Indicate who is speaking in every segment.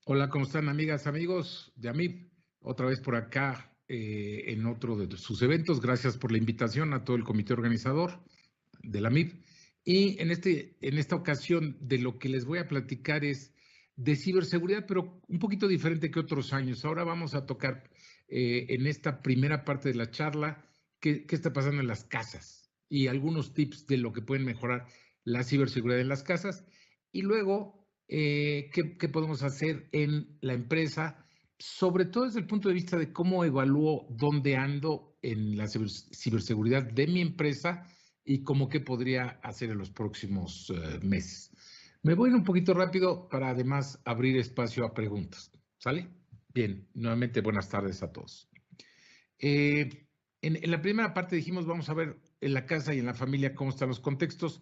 Speaker 1: Hola, ¿cómo están amigas, amigos de AMIB? Otra vez por acá en otro de sus eventos. Gracias por la invitación a todo el comité organizador de la AMIB. Y en esta ocasión de lo que les voy a platicar es de ciberseguridad, pero un poquito diferente que otros años. Ahora vamos a tocar en esta primera parte de la charla qué está pasando en las casas y algunos tips de lo que pueden mejorar la ciberseguridad en las casas. Y luego qué podemos hacer en la empresa, sobre todo desde el punto de vista de cómo evalúo dónde ando en la ciberseguridad de mi empresa y cómo qué podría hacer en los próximos meses. Me voy a ir un poquito rápido para además abrir espacio a preguntas. ¿Sale? Bien, nuevamente buenas tardes a todos. En la primera parte dijimos, vamos a ver en la casa y en la familia cómo están los contextos.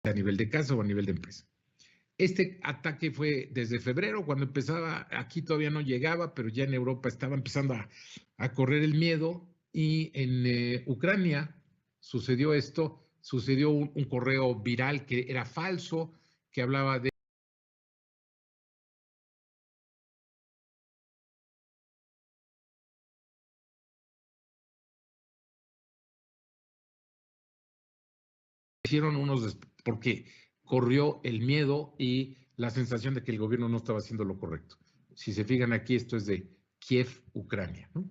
Speaker 1: A nivel de casa o a nivel de empresa. Este ataque fue desde febrero, cuando empezaba, aquí todavía no llegaba, pero ya en Europa estaba empezando a correr el miedo y en Ucrania sucedió esto, sucedió un correo viral que era falso, que hablaba de hicieron unos, porque corrió el miedo y la sensación de que el gobierno no estaba haciendo lo correcto. Si se fijan aquí, esto es de Kiev, Ucrania, ¿no?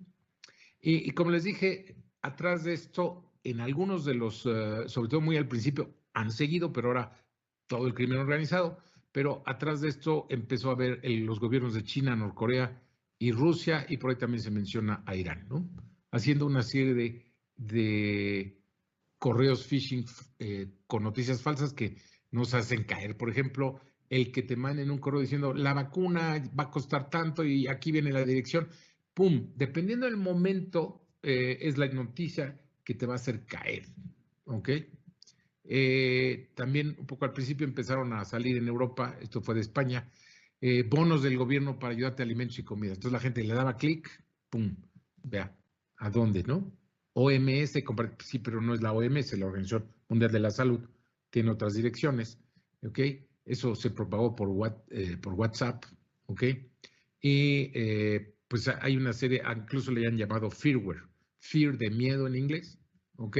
Speaker 1: Y como les dije, atrás de esto, en algunos de los, sobre todo muy al principio, han seguido, pero ahora todo el crimen organizado, pero atrás de esto empezó a haber los gobiernos de China, Norcorea y Rusia, y por ahí también se menciona a Irán, ¿no? Haciendo una serie de correos phishing con noticias falsas que nos hacen caer. Por ejemplo, el que te manden un correo diciendo la vacuna va a costar tanto y aquí viene la dirección. ¡Pum! Dependiendo del momento, es la noticia que te va a hacer caer. ¿Ok? También un poco al principio empezaron a salir en Europa, esto fue de España, bonos del gobierno para ayudarte a alimentos y comida. Entonces la gente le daba clic, ¡pum! Vea, ¿a dónde, no? OMS, sí, pero no es la OMS, la Organización Mundial de la Salud, tiene otras direcciones, ¿ok? Eso se propagó por WhatsApp, ¿ok? Y pues hay una serie, incluso le han llamado fearware, fear de miedo en inglés, ¿ok?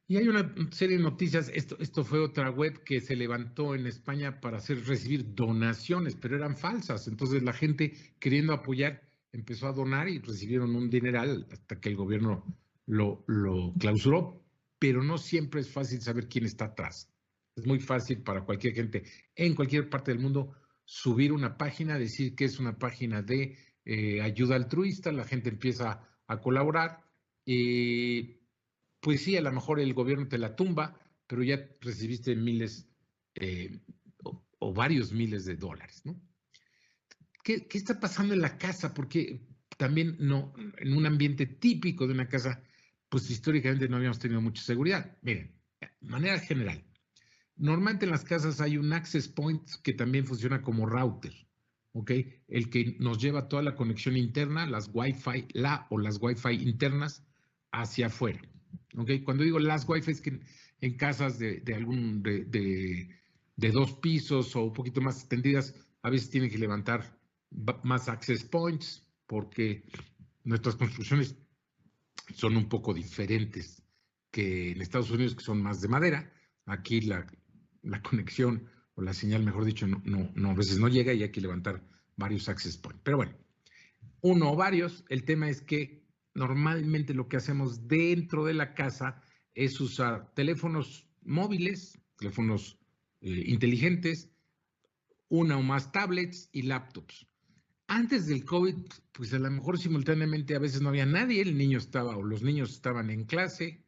Speaker 1: Y hay una serie de noticias, esto fue otra web que se levantó en España para recibir donaciones, pero eran falsas. Entonces la gente queriendo apoyar empezó a donar y recibieron un dineral hasta que el gobierno lo clausuró, pero no siempre es fácil saber quién está atrás. Es muy fácil para cualquier gente en cualquier parte del mundo subir una página, decir que es una página de ayuda altruista, la gente empieza a colaborar y pues sí, a lo mejor el gobierno te la tumba, pero ya recibiste miles o varios miles de dólares, ¿no? ¿Qué está pasando en la casa? Porque también no, en un ambiente típico de una casa, pues históricamente no habíamos tenido mucha seguridad. Miren, de manera general, normalmente en las casas hay un access point que también funciona como router, ¿ok? El que nos lleva toda la conexión interna, las Wi-Fi, las Wi-Fi internas hacia afuera, ¿ok? Cuando digo las Wi-Fi es que en casas de 2 pisos o un poquito más extendidas, a veces tienen que levantar más access points porque nuestras construcciones son un poco diferentes que en Estados Unidos, que son más de madera. Aquí la conexión o la señal, mejor dicho, a veces no llega y hay que levantar varios access points. Pero bueno, uno o varios, el tema es que normalmente lo que hacemos dentro de la casa es usar teléfonos móviles, teléfonos inteligentes, una o más tablets y laptops. Antes del COVID, pues a lo mejor simultáneamente a veces no había nadie, el niño estaba o los niños estaban en clase,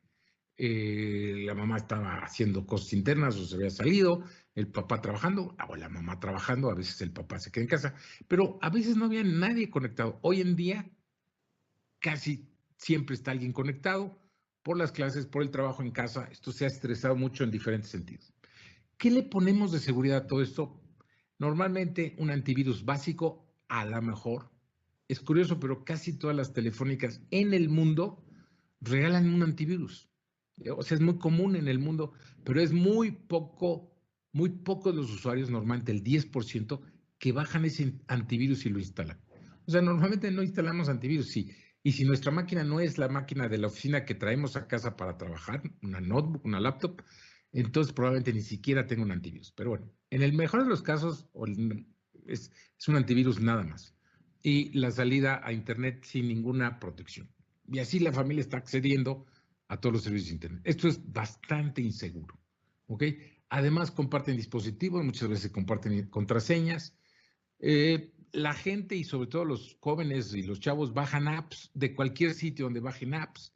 Speaker 1: la mamá estaba haciendo cosas internas o se había salido, el papá trabajando o la mamá trabajando, a veces el papá se queda en casa, pero a veces no había nadie conectado. Hoy en día casi siempre está alguien conectado por las clases, por el trabajo en casa. Esto se ha estresado mucho en diferentes sentidos. ¿Qué le ponemos de seguridad a todo esto? Normalmente un antivirus básico, a lo mejor. Es curioso, pero casi todas las telefónicas en el mundo regalan un antivirus. O sea, es muy común en el mundo, pero es muy pocos los usuarios, normalmente el 10%, que bajan ese antivirus y lo instalan. O sea, normalmente no instalamos antivirus, sí. Y si nuestra máquina no es la máquina de la oficina que traemos a casa para trabajar, una notebook, una laptop, entonces probablemente ni siquiera tenga un antivirus. Pero bueno, en el mejor de los casos es un antivirus nada más. Y la salida a Internet sin ninguna protección. Y así la familia está accediendo a todos los servicios de Internet. Esto es bastante inseguro. ¿Ok? Además, comparten dispositivos, muchas veces comparten contraseñas. La gente y sobre todo los jóvenes y los chavos bajan apps de cualquier sitio donde bajen apps.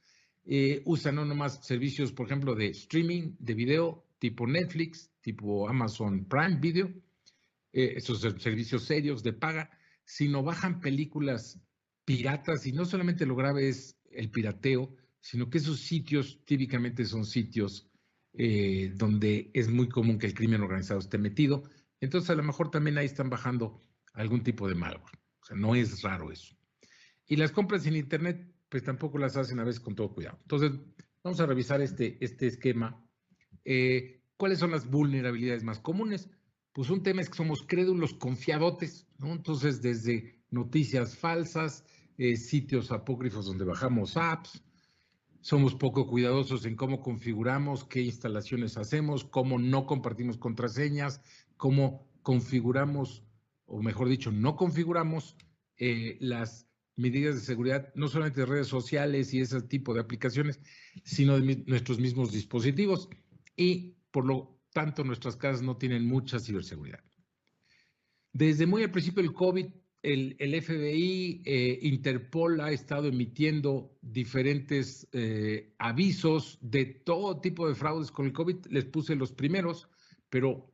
Speaker 1: Usan no nomás servicios, por ejemplo, de streaming, de video, tipo Netflix, tipo Amazon Prime Video, esos servicios serios de paga, sino bajan películas piratas y no solamente lo grave es el pirateo, sino que esos sitios típicamente son sitios donde es muy común que el crimen organizado esté metido. Entonces a lo mejor también ahí están bajando algún tipo de malware. O sea, no es raro eso. Y las compras en Internet, pues tampoco las hacen a veces con todo cuidado. Entonces, vamos a revisar este esquema. ¿Cuáles son las vulnerabilidades más comunes? Pues un tema es que somos crédulos confiadotes, ¿no? Entonces, desde noticias falsas, sitios apócrifos donde bajamos apps, somos poco cuidadosos en cómo configuramos, qué instalaciones hacemos, cómo no compartimos contraseñas, cómo configuramos, o mejor dicho, no configuramos las medidas de seguridad, no solamente de redes sociales y ese tipo de aplicaciones, sino de nuestros mismos dispositivos. Y por lo tanto, nuestras casas no tienen mucha ciberseguridad. Desde muy al principio del COVID, el FBI, Interpol ha estado emitiendo diferentes avisos de todo tipo de fraudes con el COVID. Les puse los primeros, pero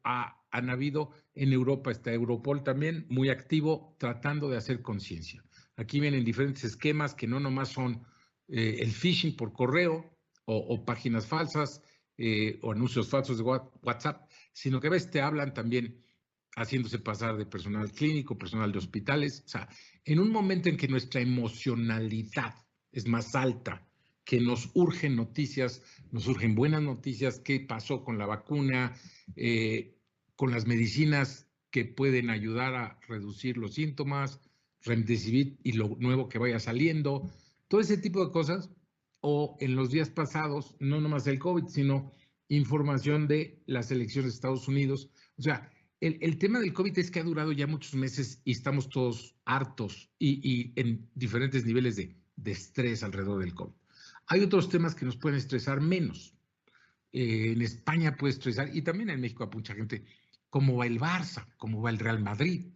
Speaker 1: han habido, en Europa está Europol también muy activo tratando de hacer conciencia. Aquí vienen diferentes esquemas que no nomás son el phishing por correo o páginas falsas o anuncios falsos de WhatsApp, sino que a veces te hablan también haciéndose pasar de personal clínico, personal de hospitales. O sea, en un momento en que nuestra emocionalidad es más alta, que nos urgen noticias, nos urgen buenas noticias, qué pasó con la vacuna, con las medicinas que pueden ayudar a reducir los síntomas, Remdesivir y lo nuevo que vaya saliendo, todo ese tipo de cosas, o en los días pasados, no nomás el COVID, sino información de las elecciones de Estados Unidos. O sea, el tema del COVID es que ha durado ya muchos meses y estamos todos hartos y en diferentes niveles de estrés alrededor del COVID. Hay otros temas que nos pueden estresar menos. En España puede estresar, y también en México a mucha gente, cómo va el Barça, cómo va el Real Madrid.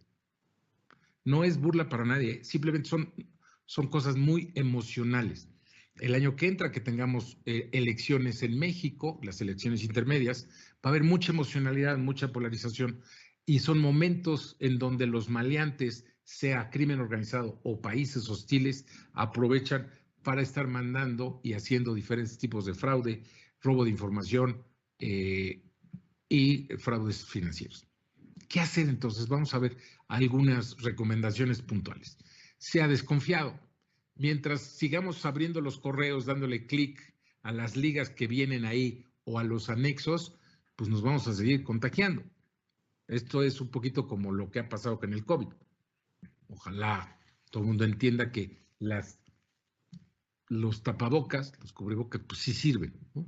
Speaker 1: No es burla para nadie, simplemente son cosas muy emocionales. El año que entra, que tengamos elecciones en México, las elecciones intermedias, va a haber mucha emocionalidad, mucha polarización, y son momentos en donde los maleantes, sea crimen organizado o países hostiles, aprovechan para estar mandando y haciendo diferentes tipos de fraude, robo de información y fraudes financieros. ¿Qué hacer entonces? Vamos a ver algunas recomendaciones puntuales. Sea desconfiado. Mientras sigamos abriendo los correos, dándole clic a las ligas que vienen ahí o a los anexos, pues nos vamos a seguir contagiando. Esto es un poquito como lo que ha pasado con el COVID. Ojalá todo el mundo entienda que los tapabocas, los cubrebocas, pues sí sirven, ¿no?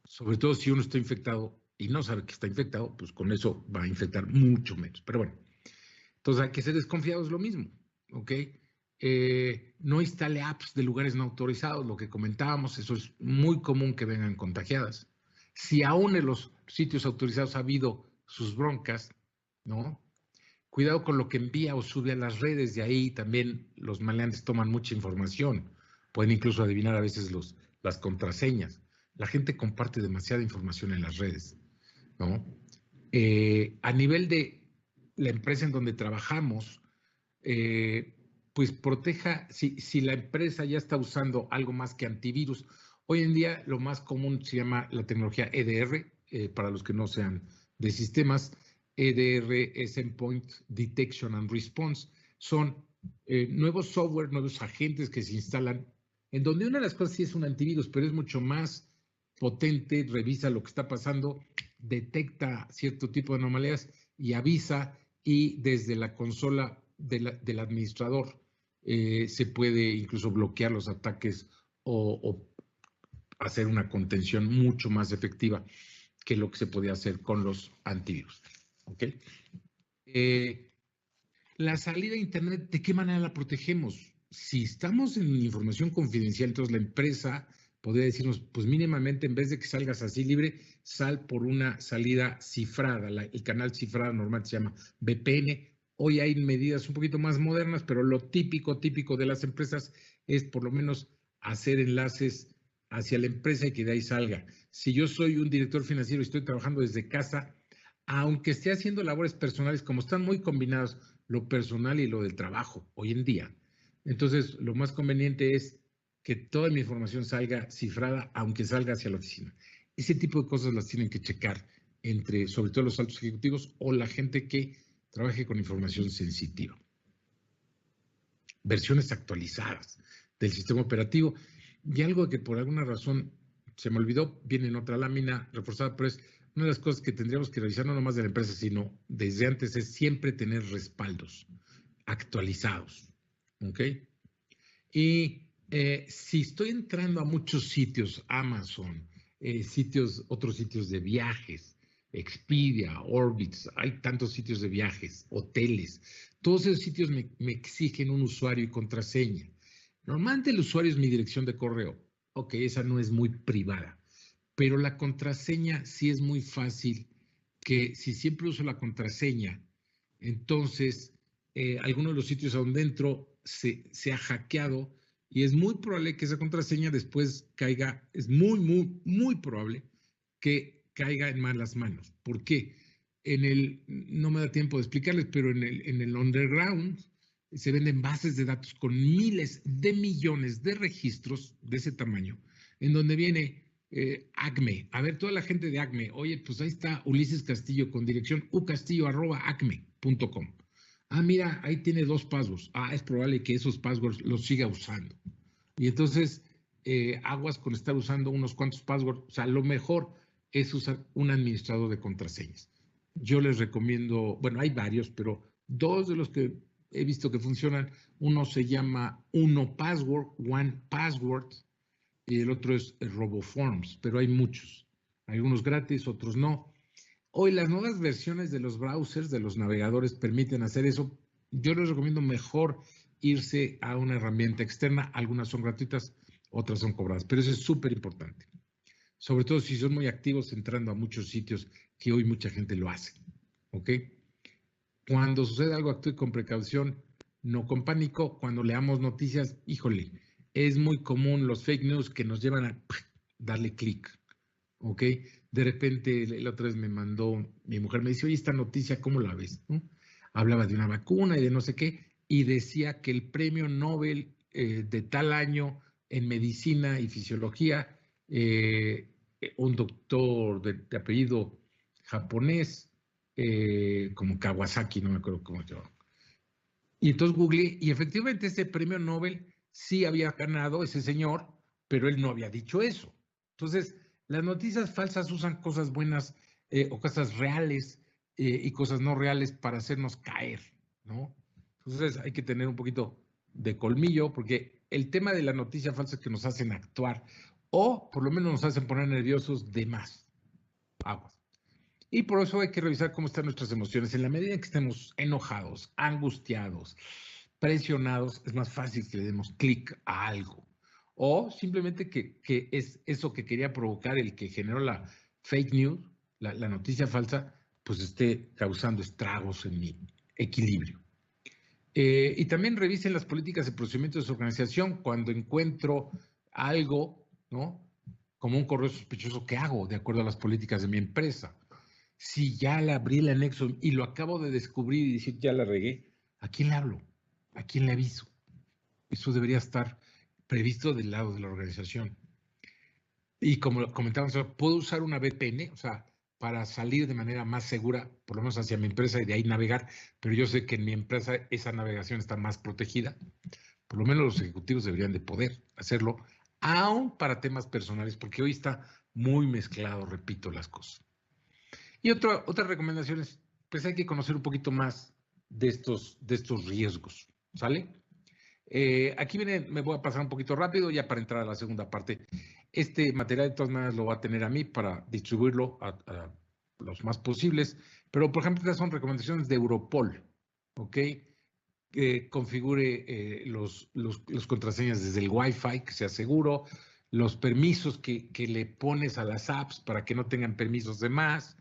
Speaker 1: Sobre todo si uno está infectado y no sabe que está infectado, pues con eso va a infectar mucho menos. Pero bueno, entonces hay que ser desconfiados, lo mismo, ¿ok? No instale apps de lugares no autorizados, lo que comentábamos, eso es muy común que vengan contagiadas. Si aún en los sitios autorizados ha habido sus broncas, ¿no? Cuidado con lo que envía o sube a las redes, de ahí también los maleantes toman mucha información, pueden incluso adivinar a veces las contraseñas. La gente comparte demasiada información en las redes, ¿no? A nivel de la empresa en donde trabajamos, pues proteja, si la empresa ya está usando algo más que antivirus. Hoy en día lo más común se llama la tecnología EDR, para los que no sean de sistemas. EDR es Endpoint Detection and Response. Son nuevos software, nuevos agentes que se instalan, en donde una de las cosas sí es un antivirus, pero es mucho más potente, revisa lo que está pasando, detecta cierto tipo de anomalías y avisa, y desde la consola del administrador se puede incluso bloquear los ataques o hacer una contención mucho más efectiva que lo que se podía hacer con los antivirus. ¿Ok? La salida a Internet, ¿de qué manera la protegemos? Si estamos en información confidencial, entonces la empresa podría decirnos, pues mínimamente en vez de que salgas así libre, sal por una salida cifrada. El canal cifrado normal se llama VPN. Hoy hay medidas un poquito más modernas, pero lo típico de las empresas es por lo menos hacer enlaces hacia la empresa y que de ahí salga. Si yo soy un director financiero y estoy trabajando desde casa, aunque esté haciendo labores personales, como están muy combinados lo personal y lo del trabajo hoy en día, entonces lo más conveniente es que toda mi información salga cifrada, aunque salga hacia la oficina. Ese tipo de cosas las tienen que checar entre, sobre todo los altos ejecutivos o la gente que trabaje con información sensitiva. Versiones actualizadas del sistema operativo. Y algo que por alguna razón se me olvidó, viene en otra lámina reforzada, pero es una de las cosas que tendríamos que revisar no nomás de la empresa, sino desde antes, es siempre tener respaldos actualizados. ¿Ok? Y si estoy entrando a muchos sitios, Amazon, otros sitios de viajes, Expedia, Orbitz, hay tantos sitios de viajes, hoteles, todos esos sitios me exigen un usuario y contraseña. Normalmente el usuario es mi dirección de correo. Ok, esa no es muy privada, pero la contraseña sí es muy fácil, que si siempre uso la contraseña, entonces alguno de los sitios a donde entro se ha hackeado y es muy probable que esa contraseña después caiga, es muy probable que caiga en malas manos. ¿Por qué? no me da tiempo de explicarles, pero en el underground se venden bases de datos con miles de millones de registros de ese tamaño, en donde viene Acme. A ver, toda la gente de Acme, oye, pues ahí está Ulises Castillo con dirección ucastillo@acme.com. Ah, mira, ahí tiene 2 passwords. Ah, es probable que esos passwords los siga usando. Y entonces, aguas con estar usando unos cuantos passwords. O sea, lo mejor es usar un administrador de contraseñas. Yo les recomiendo, bueno, hay varios, pero 2 de los que he visto que funcionan, uno se llama Uno Password, One Password, y el otro es RoboForms, pero hay muchos. Hay unos gratis, otros no. Hoy las nuevas versiones de los browsers, de los navegadores, permiten hacer eso. Yo les recomiendo mejor irse a una herramienta externa. Algunas son gratuitas, otras son cobradas, pero eso es súper importante. Sobre todo si son muy activos entrando a muchos sitios que hoy mucha gente lo hace. ¿Ok? Cuando sucede algo, actúe con precaución, no con pánico. Cuando leamos noticias, híjole, es muy común los fake news que nos llevan a darle clic. ¿Ok? De repente, la otra vez me mandó, mi mujer me dice, oye, esta noticia, ¿cómo la ves? ¿No? Hablaba de una vacuna y de no sé qué, y decía que el premio Nobel de tal año en medicina y fisiología, un doctor de apellido japonés, como Kawasaki, no me acuerdo cómo se llama. Y entonces googleé, y efectivamente ese premio Nobel sí había ganado ese señor, pero él no había dicho eso. Entonces, las noticias falsas usan cosas buenas o cosas reales y cosas no reales para hacernos caer, ¿no? Entonces hay que tener un poquito de colmillo, porque el tema de la noticia falsa es que nos hacen actuar o por lo menos nos hacen poner nerviosos de más. Aguas. Y por eso hay que revisar cómo están nuestras emociones. En la medida en que estemos enojados, angustiados, presionados, es más fácil que le demos clic a algo. O simplemente que es eso que quería provocar el que generó la fake news, la noticia falsa, pues esté causando estragos en mi equilibrio. Y también revisen las políticas y procedimientos de su organización. Cuando encuentro algo, ¿no? Como un correo sospechoso, ¿qué hago de acuerdo a las políticas de mi empresa? Si ya le abrí el anexo y lo acabo de descubrir y decir, ya la regué, ¿a quién le hablo? ¿A quién le aviso? Eso debería estar previsto del lado de la organización. Y como comentábamos, puedo usar una VPN, o sea, para salir de manera más segura, por lo menos hacia mi empresa y de ahí navegar, pero yo sé que en mi empresa esa navegación está más protegida. Por lo menos los ejecutivos deberían de poder hacerlo, aún para temas personales, porque hoy está muy mezclado, repito, las cosas. Y otra recomendación es, pues hay que conocer un poquito más de estos riesgos, ¿sale? Aquí viene, me voy a pasar un poquito rápido ya para entrar a la segunda parte. Este material de todas maneras lo va a tener a mí para distribuirlo a los más posibles, pero por ejemplo estas son recomendaciones de Europol, ¿ok? Que configure los contraseñas desde el Wi-Fi, que sea seguro, los permisos que le pones a las apps para que no tengan permisos de más,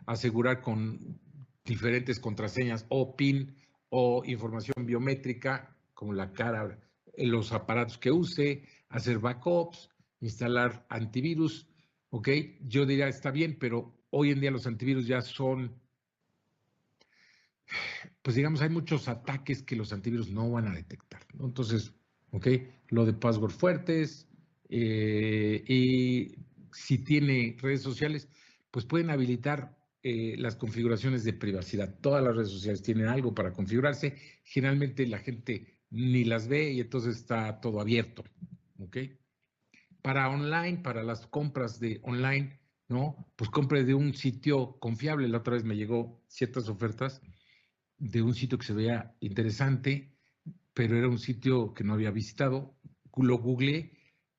Speaker 1: asegurar con diferentes contraseñas o PIN o información biométrica, como la cara, los aparatos que use, hacer backups, instalar antivirus, ¿ok? Yo diría, está bien, pero hoy en día los antivirus ya son, pues digamos, hay muchos ataques que los antivirus no van a detectar, ¿no? Entonces, ¿ok? Lo de password fuertes y si tiene redes sociales, pues pueden habilitar las configuraciones de privacidad. Todas las redes sociales tienen algo para configurarse. Generalmente la gente ni las ve y entonces está todo abierto, ¿ok? Para online, para las compras de online, ¿no? Pues compre de un sitio confiable. La otra vez me llegó ciertas ofertas de un sitio que se veía interesante, pero era un sitio que no había visitado. Lo googleé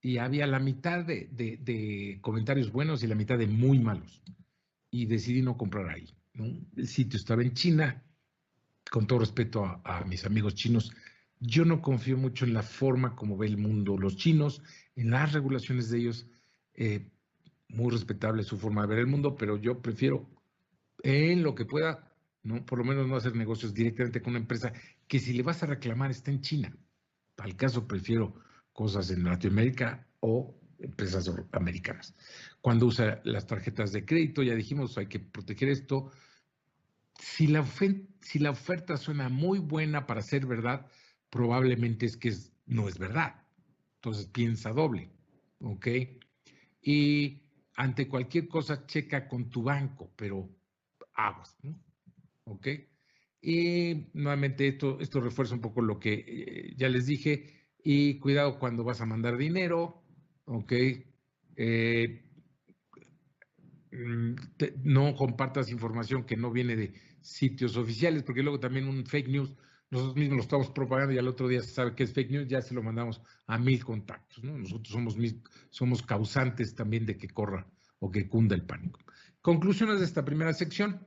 Speaker 1: y había la mitad de comentarios buenos y la mitad de muy malos. Y decidí no comprar ahí, ¿no? El sitio estaba en China, con todo respeto a mis amigos chinos. Yo no confío mucho en la forma como ve el mundo los chinos, en las regulaciones de ellos. Muy respetable su forma de ver el mundo, pero yo prefiero en lo que pueda, ¿no? Por lo menos no hacer negocios directamente con una empresa que si le vas a reclamar está en China. Al caso prefiero cosas en Latinoamérica o empresas americanas. Cuando usa las tarjetas de crédito, ya dijimos, hay que proteger esto. Si la oferta suena muy buena para ser verdad, probablemente es que no es verdad. Entonces piensa doble, ¿ok? Y ante cualquier cosa, checa con tu banco, pero aguas, ¿no? ¿Ok? Y nuevamente esto refuerza un poco lo que ya les dije, y cuidado cuando vas a mandar dinero, ¿ok? No compartas información que no viene de sitios oficiales, porque luego también un fake news, nosotros mismos lo estamos propagando y al otro día se sabe que es fake news, ya se lo mandamos a 1000 contactos, ¿no? Nosotros somos causantes también de que corra o que cunda el pánico. Conclusiones de esta primera sección.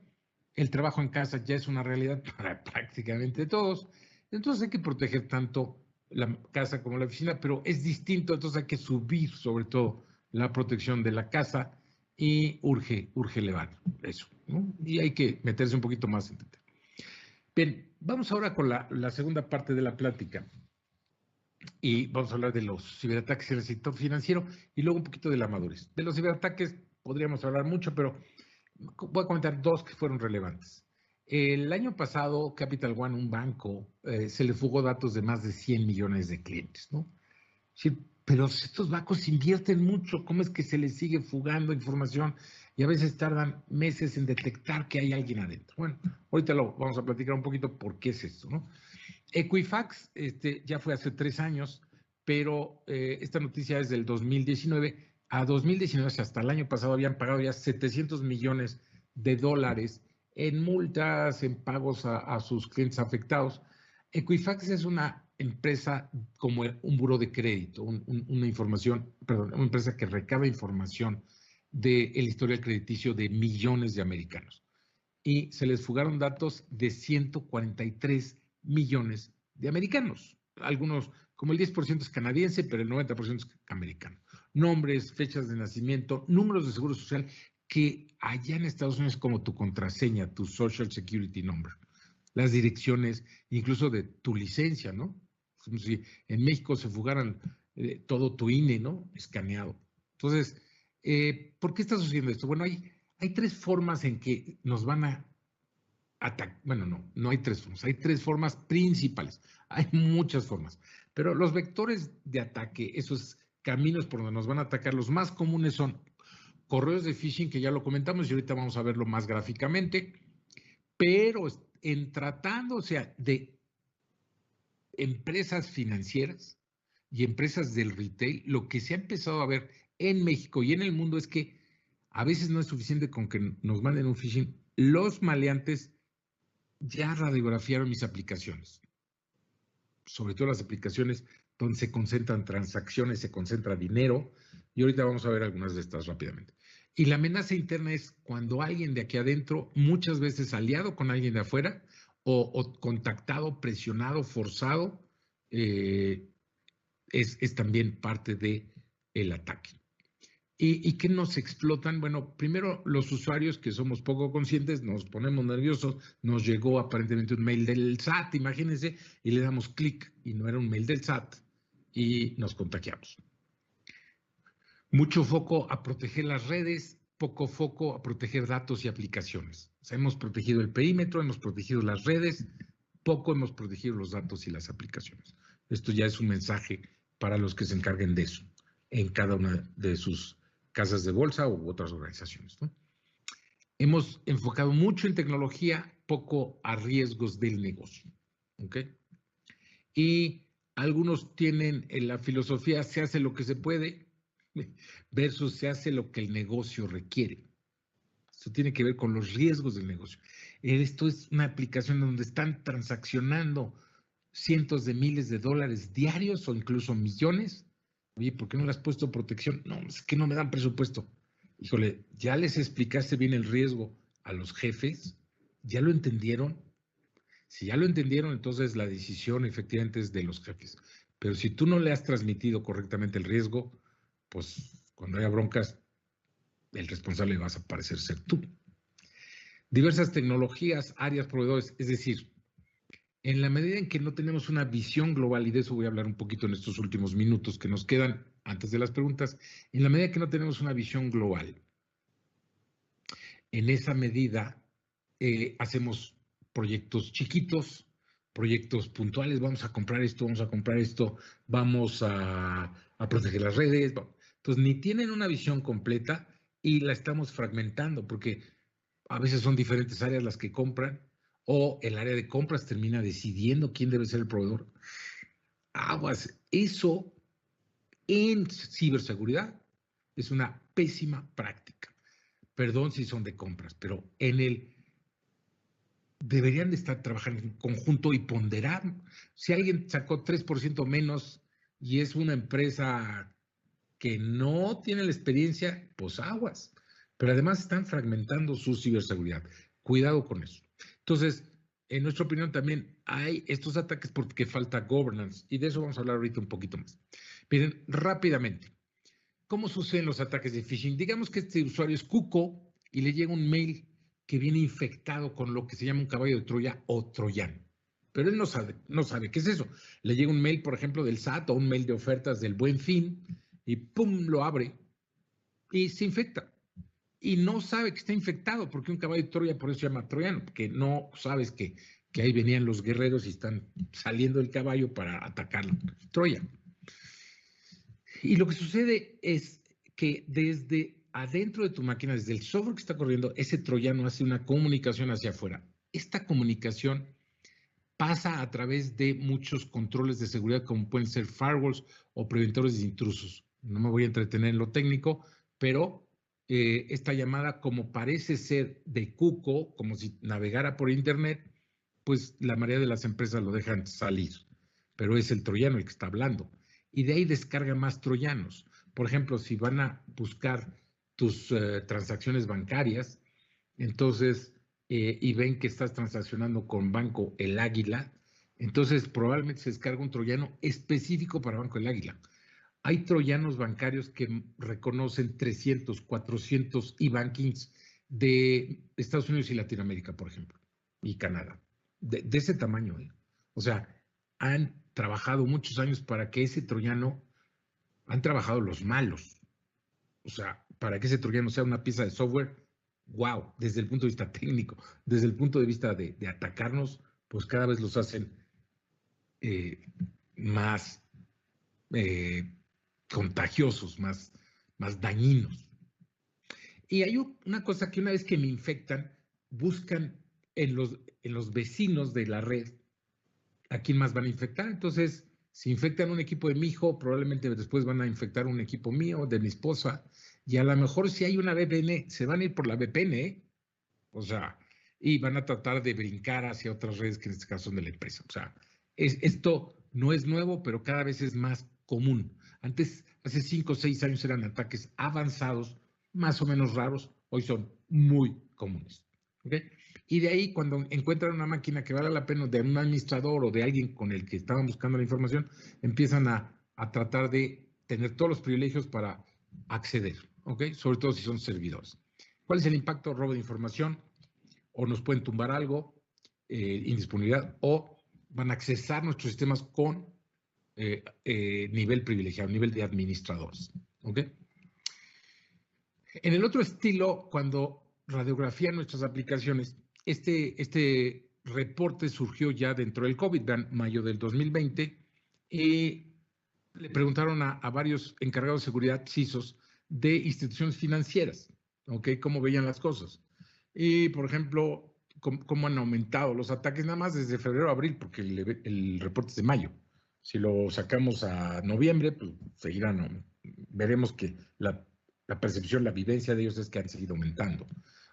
Speaker 1: El trabajo en casa ya es una realidad para prácticamente todos, entonces hay que proteger tanto la casa como la oficina, pero es distinto, entonces hay que subir sobre todo la protección de la casa y urge elevar eso, ¿no? Y hay que meterse un poquito más en detalle. Bien, vamos ahora con la segunda parte de la plática y vamos a hablar de los ciberataques y el sector financiero y luego un poquito de la madurez. De los ciberataques podríamos hablar mucho, pero voy a comentar dos que fueron relevantes. El año pasado, Capital One, un banco, se le fugó datos de más de 100 millones de clientes, ¿no? Sí, pero estos bancos invierten mucho, ¿cómo es que se les sigue fugando información y a veces tardan meses en detectar que hay alguien adentro? Bueno, ahorita lo vamos a platicar un poquito por qué es esto, ¿no? Equifax ya fue hace 3 años, pero esta noticia es del 2019. A 2019, hasta el año pasado, habían pagado ya 700 millones de dólares en multas, en pagos a sus clientes afectados. Equifax es una empresa como un buró de crédito, una empresa que recaba información del historial crediticio de millones de americanos. Y se les fugaron datos de 143 millones de americanos. Algunos, como el 10% es canadiense, pero el 90% es americano. Nombres, fechas de nacimiento, números de seguro social, que allá en Estados Unidos es como tu contraseña, tu Social Security Number. Las direcciones, incluso de tu licencia, ¿no? Como si en México se fugaran todo tu INE, ¿no? Escaneado. Entonces, ¿por qué está sucediendo esto? Bueno, hay 3 formas en que nos van a atacar. Bueno, no hay 3 formas, hay 3 formas principales. Hay muchas formas, pero los vectores de ataque, esos caminos por donde nos van a atacar, los más comunes son correos de phishing, que ya lo comentamos y ahorita vamos a verlo más gráficamente, pero en tratándose de empresas financieras y empresas del retail, lo que se ha empezado a ver en México y en el mundo es que a veces no es suficiente con que nos manden un phishing. Los maleantes ya radiografiaron mis aplicaciones, sobre todo las aplicaciones donde se concentran transacciones, se concentra dinero, y ahorita vamos a ver algunas de estas rápidamente. Y la amenaza interna es cuando alguien de aquí adentro, muchas veces aliado con alguien de afuera, o contactado, presionado, forzado, es también parte del ataque. ¿Y qué nos explotan? Bueno, primero los usuarios que somos poco conscientes, nos ponemos nerviosos, nos llegó aparentemente un mail del SAT, imagínense, y le damos clic y no era un mail del SAT y nos contagiamos. Mucho foco a proteger las redes, poco foco a proteger datos y aplicaciones. O sea, hemos protegido el perímetro, hemos protegido las redes, poco hemos protegido los datos y las aplicaciones. Esto ya es un mensaje para los que se encarguen de eso en cada una de sus casas de bolsa u otras organizaciones, ¿no? Hemos enfocado mucho en tecnología, poco a riesgos del negocio, ¿ok? Y algunos tienen la filosofía, se hace lo que se puede versus se hace lo que el negocio requiere. Esto tiene que ver con los riesgos del negocio. Esto es una aplicación donde están transaccionando cientos de miles de dólares diarios o incluso millones. Oye, ¿por qué no le has puesto protección? No, es que no me dan presupuesto. Híjole, ¿ya les explicaste bien el riesgo a los jefes? ¿Ya lo entendieron? Si ya lo entendieron, entonces la decisión efectivamente es de los jefes. Pero si tú no le has transmitido correctamente el riesgo, pues cuando haya broncas, el responsable vas a parecer ser tú. Diversas tecnologías, áreas, proveedores, es decir, en la medida en que no tenemos una visión global, y de eso voy a hablar un poquito en estos últimos minutos que nos quedan antes de las preguntas, en la medida que no tenemos una visión global, en esa medida hacemos proyectos chiquitos, proyectos puntuales, vamos a comprar esto, vamos a proteger las redes. Entonces, ni tienen una visión completa y la estamos fragmentando porque a veces son diferentes áreas las que compran o el área de compras termina decidiendo quién debe ser el proveedor. Aguas, eso en ciberseguridad es una pésima práctica. Perdón si son de compras, pero deberían de estar trabajando en conjunto y ponderar. Si alguien sacó 3% menos y es una empresa que no tiene la experiencia, pues aguas. Pero además están fragmentando su ciberseguridad. Cuidado con eso. Entonces, en nuestra opinión también hay estos ataques porque falta governance y de eso vamos a hablar ahorita un poquito más. Miren, rápidamente, ¿cómo suceden los ataques de phishing? Digamos que este usuario es cuco y le llega un mail que viene infectado con lo que se llama un caballo de Troya o troyano. Pero él no sabe qué es eso. Le llega un mail, por ejemplo, del SAT o un mail de ofertas del Buen Fin y ¡pum! Lo abre y se infecta. Y no sabe que está infectado porque un caballo de Troya por eso se llama troyano, porque no sabes que ahí venían los guerreros y están saliendo del caballo para atacar Troya. Y lo que sucede es que desde adentro de tu máquina, desde el software que está corriendo, ese troyano hace una comunicación hacia afuera. Esta comunicación pasa a través de muchos controles de seguridad, como pueden ser firewalls o preventores de intrusos. No me voy a entretener en lo técnico, pero esta llamada, como parece ser de cuco, como si navegara por internet, pues la mayoría de las empresas lo dejan salir, pero es el troyano el que está hablando. Y de ahí descarga más troyanos. Por ejemplo, si van a buscar tus transacciones bancarias, entonces, y ven que estás transaccionando con Banco El Águila, entonces probablemente se descarga un troyano específico para Banco El Águila. Hay troyanos bancarios que reconocen 300, 400 e-bankings de Estados Unidos y Latinoamérica, por ejemplo, y Canadá, de ese tamaño. O sea, han trabajado muchos años para que ese troyano, han trabajado los malos, o sea, para que ese troyano sea una pieza de software, wow, desde el punto de vista técnico, desde el punto de vista de atacarnos, pues cada vez los hacen más contagiosos, más dañinos. Y hay una cosa que una vez que me infectan, buscan en los vecinos de la red a quién más van a infectar. Entonces, si infectan un equipo de mi hijo, probablemente después van a infectar un equipo mío, de mi esposa, y a lo mejor si hay una VPN, se van a ir por la VPN, ¿eh? O sea, y van a tratar de brincar hacia otras redes que en este caso son de la empresa. O sea, esto no es nuevo, pero cada vez es más común. Antes, hace 5 o 6 años eran ataques avanzados, más o menos raros, hoy son muy comunes. ¿Okay? Y de ahí, cuando encuentran una máquina que vale la pena de un administrador o de alguien con el que estaban buscando la información, empiezan a tratar de tener todos los privilegios para acceder, ¿ok? Sobre todo si son servidores. ¿Cuál es el impacto? Robo de información, o nos pueden tumbar algo, indisponibilidad, o van a accesar nuestros sistemas con nivel privilegiado, nivel de administradores. ¿Ok? En el otro estilo, cuando radiografían nuestras aplicaciones, este reporte surgió ya dentro del COVID, vean, mayo del 2020, y le preguntaron a varios encargados de seguridad, CISOs, de instituciones financieras, ¿ok? ¿Cómo veían las cosas? Y, por ejemplo, cómo han aumentado los ataques nada más desde febrero a abril, porque el reporte es de mayo. Si lo sacamos a noviembre, pues seguirán, veremos que la percepción, la vivencia de ellos es que han seguido aumentando.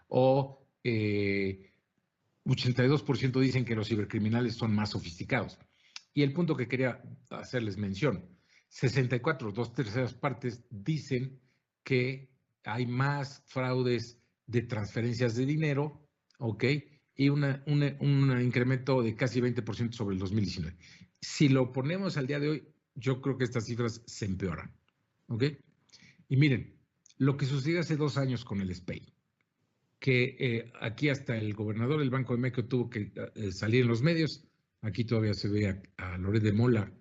Speaker 1: O 82% dicen que los cibercriminales son más sofisticados. Y el punto que quería hacerles mención, 64, 2/3 partes dicen que hay más fraudes de transferencias de dinero, ¿ok? Y un incremento de casi 20% sobre el 2019. Si lo ponemos al día de hoy, yo creo que estas cifras se empeoran, ¿ok? Y miren, lo que sucedió hace 2 años con el SPEI, que aquí hasta el gobernador del Banco de México tuvo que salir en los medios. Aquí todavía se ve a Loret de Mola,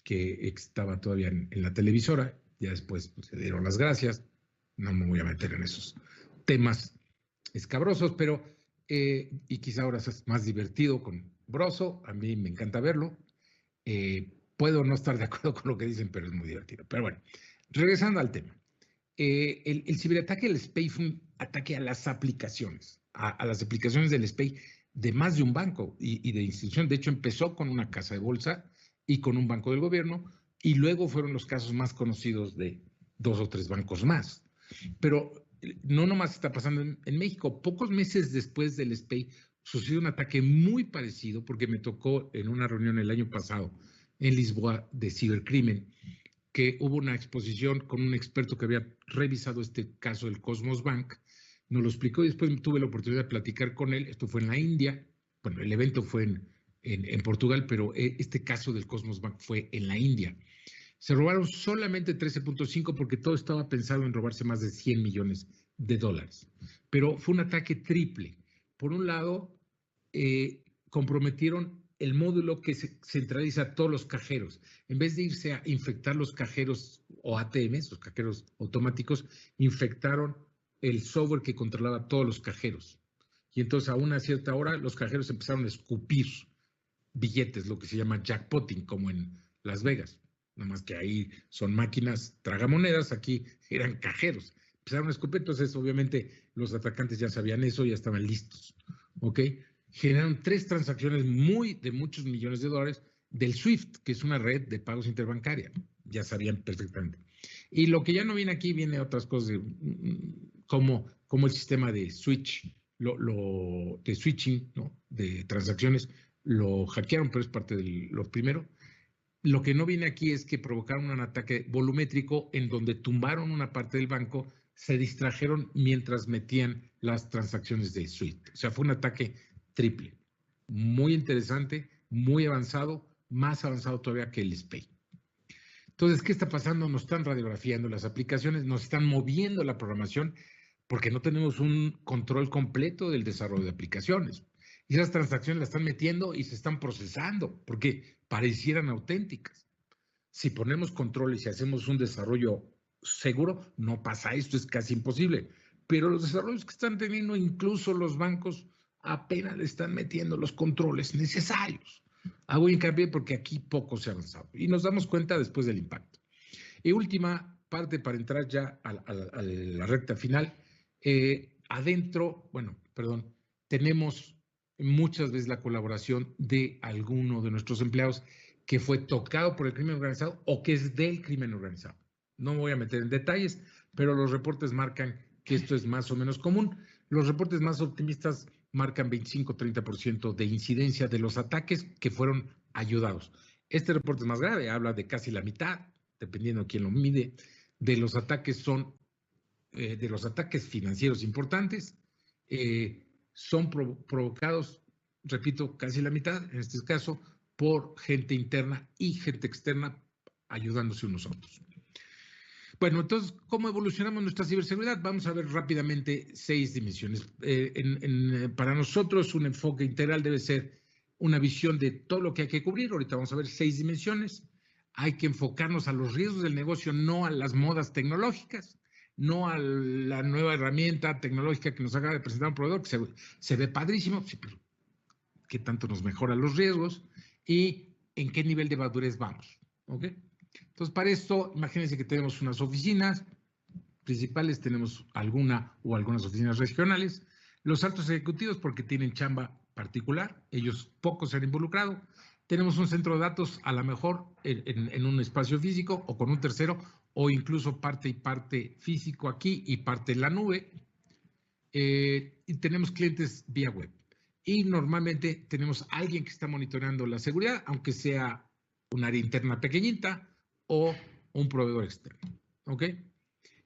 Speaker 1: que estaba todavía en la televisora, ya después pues, se dieron las gracias. No me voy a meter en esos temas escabrosos, pero y quizá ahora es más divertido con Broso, a mí me encanta verlo. Puedo no estar de acuerdo con lo que dicen, pero es muy divertido. Pero bueno, regresando al tema. El ciberataque del SPEI fue un ataque a las aplicaciones, a las aplicaciones del SPEI de más de un banco y de institución. De hecho, empezó con una casa de bolsa y con un banco del gobierno, y luego fueron los casos más conocidos de 2 o 3 bancos más. Pero no nomás está pasando en México. Pocos meses después del SPEI sucedió un ataque muy parecido, porque me tocó en una reunión el año pasado en Lisboa de cibercrimen, que hubo una exposición con un experto que había revisado este caso del Cosmos Bank, nos lo explicó y después tuve la oportunidad de platicar con él. Esto fue en la India, bueno, el evento fue en Portugal, pero este caso del Cosmos Bank fue en la India. Se robaron solamente 13.5 porque todo estaba pensado en robarse más de 100 millones de dólares. Pero fue un ataque triple. Por un lado, comprometieron el módulo que centraliza todos los cajeros. En vez de irse a infectar los cajeros o ATMs, los cajeros automáticos, infectaron el software que controlaba todos los cajeros. Y entonces a una cierta hora los cajeros empezaron a escupir billetes, lo que se llama jackpotting, como en Las Vegas. Nada más que ahí son máquinas tragamonedas, aquí eran cajeros. Empezaron a escupir, entonces obviamente los atacantes ya sabían eso, ya estaban listos. ¿Ok? Generaron 3 transacciones de muchos millones de dólares del SWIFT, que es una red de pagos interbancaria. Ya sabían perfectamente. Y lo que ya no viene aquí, viene otras cosas, como el sistema de switch, de switching, ¿no? De transacciones, lo hackearon, pero es parte de lo primero. Lo que no viene aquí es que provocaron un ataque volumétrico en donde tumbaron una parte del banco, se distrajeron mientras metían las transacciones de SWIFT. O sea, fue un ataque triple. Muy interesante, muy avanzado, más avanzado todavía que el SPEI. Entonces, ¿qué está pasando? Nos están radiografiando las aplicaciones, nos están moviendo la programación porque no tenemos un control completo del desarrollo de aplicaciones. Y esas transacciones las están metiendo y se están procesando porque parecieran auténticas. Si ponemos controles y hacemos un desarrollo seguro, no pasa esto, es casi imposible. Pero los desarrollos que están teniendo, incluso los bancos, apenas le están metiendo los controles necesarios. Hago hincapié porque aquí poco se ha avanzado y nos damos cuenta después del impacto. Y última parte para entrar ya a la recta final. Tenemos muchas veces la colaboración de alguno de nuestros empleados que fue tocado por el crimen organizado o que es del crimen organizado. No me voy a meter en detalles, pero los reportes marcan que esto es más o menos común. Los reportes más optimistas marcan 25-30% de incidencia de los ataques que fueron ayudados. Este reporte es más grave, habla de casi la mitad, dependiendo de quién lo mide, de los ataques de los ataques financieros importantes, son provocados, repito, casi la mitad, en este caso, por gente interna y gente externa ayudándose unos a otros. Bueno, entonces, ¿cómo evolucionamos nuestra ciberseguridad? Vamos a ver rápidamente 6 dimensiones. Para nosotros, un enfoque integral debe ser una visión de todo lo que hay que cubrir. Ahorita vamos a ver 6 dimensiones. Hay que enfocarnos a los riesgos del negocio, no a las modas tecnológicas, no a la nueva herramienta tecnológica que nos acaba de presentar un proveedor, que se ve padrísimo, sí, pero ¿qué tanto nos mejora los riesgos? Y en qué nivel de madurez vamos, ¿ok? Entonces, para esto, imagínense que tenemos unas oficinas principales, tenemos algunas oficinas regionales, los altos ejecutivos porque tienen chamba particular, ellos pocos se han involucrado, tenemos un centro de datos a lo mejor en un espacio físico o con un tercero, o incluso parte físico aquí y parte en la nube, y tenemos clientes vía web. Y normalmente tenemos alguien que está monitoreando la seguridad, aunque sea un área interna pequeñita o un proveedor externo, ¿ok?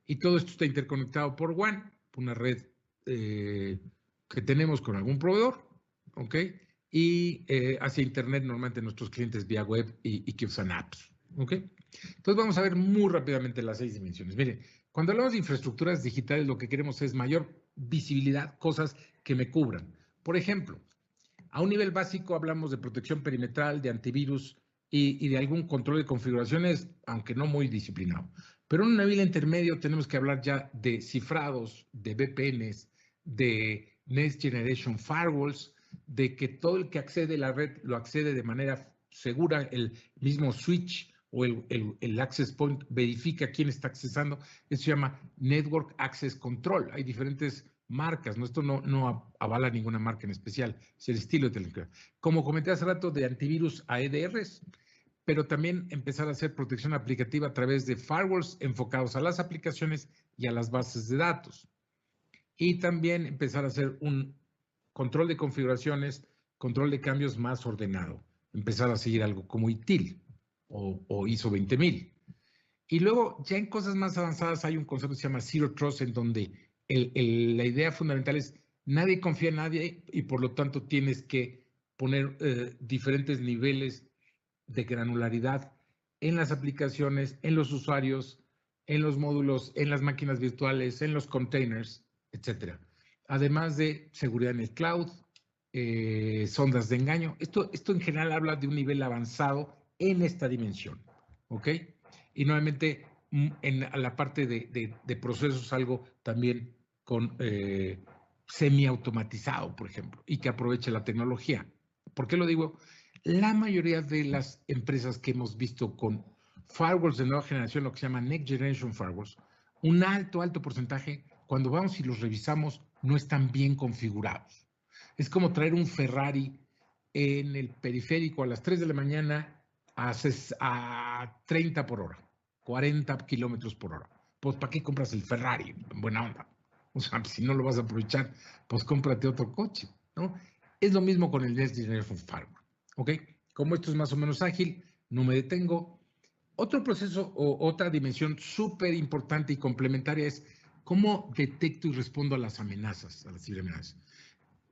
Speaker 1: Y todo esto está interconectado por WAN, una red que tenemos con algún proveedor, ¿ok? Y hacia Internet normalmente nuestros clientes vía web y que usan apps, ¿ok? Entonces vamos a ver muy rápidamente las 6 dimensiones. Miren, cuando hablamos de infraestructuras digitales, lo que queremos es mayor visibilidad, cosas que me cubran. Por ejemplo, a un nivel básico hablamos de protección perimetral, de antivirus y de algún control de configuraciones, aunque no muy disciplinado. Pero en un nivel intermedio tenemos que hablar ya de cifrados, de VPNs, de Next Generation Firewalls, de que todo el que accede a la red lo accede de manera segura, el mismo switch o el access point verifica quién está accesando. Eso se llama Network Access Control. Hay diferentes marcas, ¿no? Esto no avala ninguna marca en especial, es el estilo de Telegram. Como comenté hace rato, de antivirus a EDRs, pero también empezar a hacer protección aplicativa a través de firewalls enfocados a las aplicaciones y a las bases de datos. Y también empezar a hacer un control de configuraciones, control de cambios más ordenado. Empezar a seguir algo como ITIL o ISO 20000. Y luego, ya en cosas más avanzadas, hay un concepto que se llama Zero Trust, en donde la idea fundamental es nadie confía en nadie y por lo tanto tienes que poner diferentes niveles de granularidad en las aplicaciones, en los usuarios, en los módulos, en las máquinas virtuales, en los containers, etcétera. Además de seguridad en el cloud, sondas de engaño. Esto en general habla de un nivel avanzado en esta dimensión, ¿ok? Y nuevamente en la parte de procesos, algo también con semiautomatizado, por ejemplo, y que aproveche la tecnología. ¿Por qué lo digo? La mayoría de las empresas que hemos visto con firewalls de nueva generación, lo que se llama Next Generation Firewalls, un alto porcentaje, cuando vamos y los revisamos, no están bien configurados. Es como traer un Ferrari en el periférico a las 3 de la mañana a 30 por hora, 40 kilómetros por hora. Pues, ¿para qué compras el Ferrari? En buena onda. O sea, si no lo vas a aprovechar, pues cómprate otro coche, ¿no? Es lo mismo con el Next Generation Firewall, ¿ok? Como esto es más o menos ágil, no me detengo. Otro proceso o otra dimensión súper importante y complementaria es cómo detecto y respondo a las amenazas, a las ciberamenazas.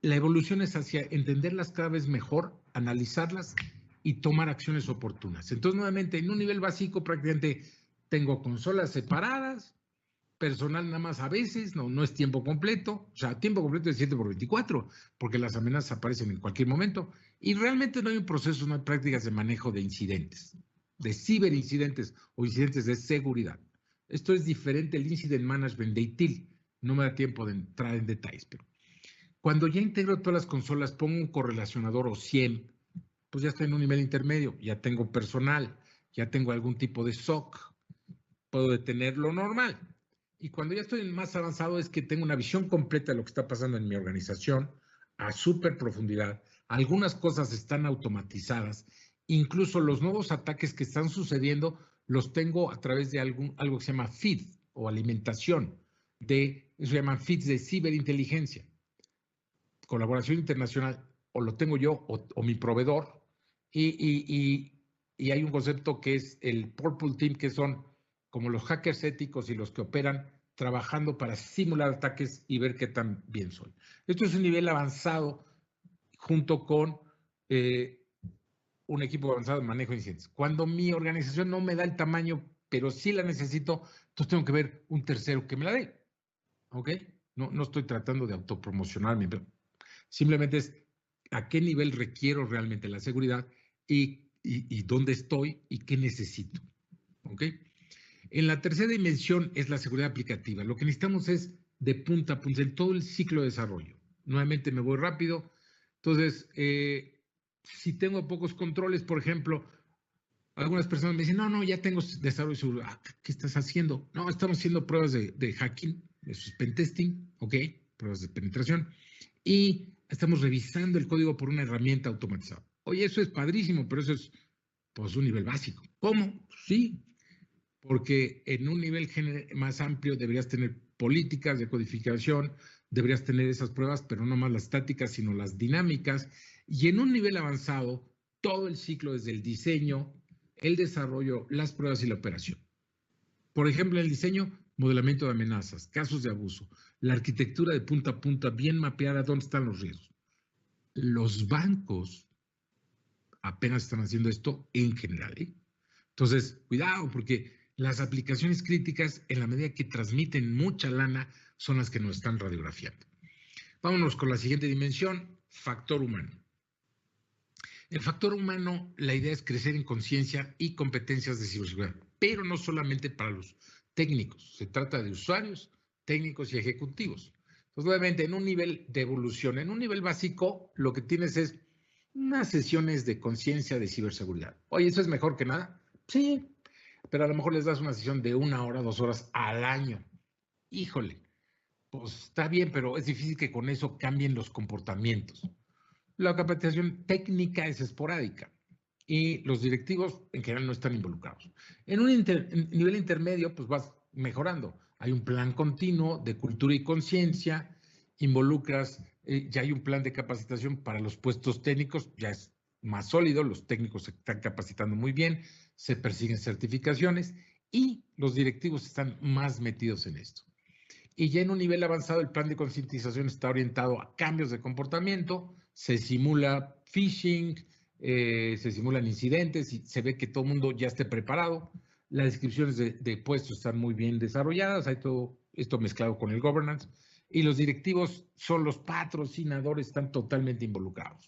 Speaker 1: La evolución es hacia entenderlas cada vez mejor, analizarlas y tomar acciones oportunas. Entonces, nuevamente, en un nivel básico prácticamente tengo consolas separadas, personal nada más a veces, no es tiempo completo, o sea, tiempo completo es 7x24, porque las amenazas aparecen en cualquier momento, y realmente no hay un proceso, no hay prácticas de manejo de incidentes, de ciberincidentes o incidentes de seguridad. Esto es diferente al incident management de ITIL, no me da tiempo de entrar en detalles, pero cuando ya integro todas las consolas, pongo un correlacionador o 100, pues ya estoy en un nivel intermedio, ya tengo personal, ya tengo algún tipo de SOC, puedo detener lo normal. Y cuando ya estoy más avanzado es que tengo una visión completa de lo que está pasando en mi organización a súper profundidad. Algunas cosas están automatizadas. Incluso los nuevos ataques que están sucediendo los tengo a través de algo que se llama feed o alimentación. Eso se llaman feeds de ciberinteligencia. Colaboración internacional, o lo tengo yo o mi proveedor, y hay un concepto que es el Purple Team, que son como los hackers éticos y los que operan trabajando para simular ataques y ver qué tan bien soy. Esto es un nivel avanzado junto con un equipo avanzado de manejo de incidentes. Cuando mi organización no me da el tamaño, pero sí la necesito, entonces tengo que ver un tercero que me la dé. ¿Ok? No estoy tratando de autopromocionarme, pero simplemente es a qué nivel requiero realmente la seguridad y dónde estoy y qué necesito. ¿Ok? En la tercera dimensión es la seguridad aplicativa. Lo que necesitamos es de punta a punta en todo el ciclo de desarrollo. Nuevamente me voy rápido. Entonces, si tengo pocos controles, por ejemplo, algunas personas me dicen, no, ya tengo desarrollo seguro. ¿Qué estás haciendo? No, estamos haciendo pruebas de hacking, eso es pentesting, ¿ok? Pruebas de penetración. Y estamos revisando el código por una herramienta automatizada. Oye, eso es padrísimo, pero eso es pues un nivel básico. ¿Cómo? Sí, porque en un nivel más amplio deberías tener políticas de codificación, deberías tener esas pruebas, pero no más las estáticas, sino las dinámicas. Y en un nivel avanzado, todo el ciclo desde el diseño, el desarrollo, las pruebas y la operación. Por ejemplo, el diseño, modelamiento de amenazas, casos de abuso, la arquitectura de punta a punta, bien mapeada, dónde están los riesgos. Los bancos apenas están haciendo esto en general, ¿eh? Entonces, cuidado, porque las aplicaciones críticas, en la medida que transmiten mucha lana, son las que nos están radiografiando. Vámonos con la siguiente dimensión, factor humano. El factor humano, la idea es crecer en conciencia y competencias de ciberseguridad, pero no solamente para los técnicos, se trata de usuarios, técnicos y ejecutivos. Entonces, obviamente, en un nivel de evolución, en un nivel básico, lo que tienes es unas sesiones de conciencia de ciberseguridad. Oye, ¿eso es mejor que nada? Sí, pero a lo mejor les das una sesión de 1 hora, 2 horas al año. Híjole, pues está bien, pero es difícil que con eso cambien los comportamientos. La capacitación técnica es esporádica y los directivos en general no están involucrados. En un nivel intermedio, pues vas mejorando. Hay un plan continuo de cultura y conciencia, involucras, ya hay un plan de capacitación para los puestos técnicos, ya es más sólido, los técnicos se están capacitando muy bien, se persiguen certificaciones y los directivos están más metidos en esto. Y ya en un nivel avanzado, el plan de concientización está orientado a cambios de comportamiento, se simula phishing, se simulan incidentes y se ve que todo el mundo ya esté preparado. Las descripciones de puestos están muy bien desarrolladas, hay todo esto mezclado con el governance y los directivos son los patrocinadores, están totalmente involucrados.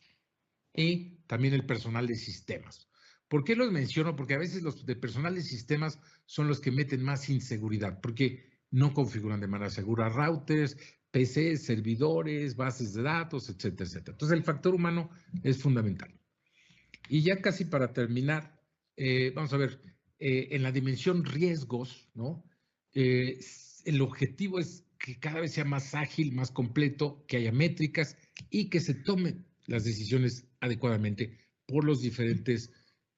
Speaker 1: Y también el personal de sistemas. ¿Por qué los menciono? Porque a veces los de personal de sistemas son los que meten más inseguridad, porque no configuran de manera segura routers, PCs, servidores, bases de datos, etcétera, etcétera. Entonces, el factor humano es fundamental. Y ya casi para terminar, vamos a ver, en la dimensión riesgos, ¿no? El objetivo es que cada vez sea más ágil, más completo, que haya métricas y que se tomen las decisiones adecuadamente por los diferentes,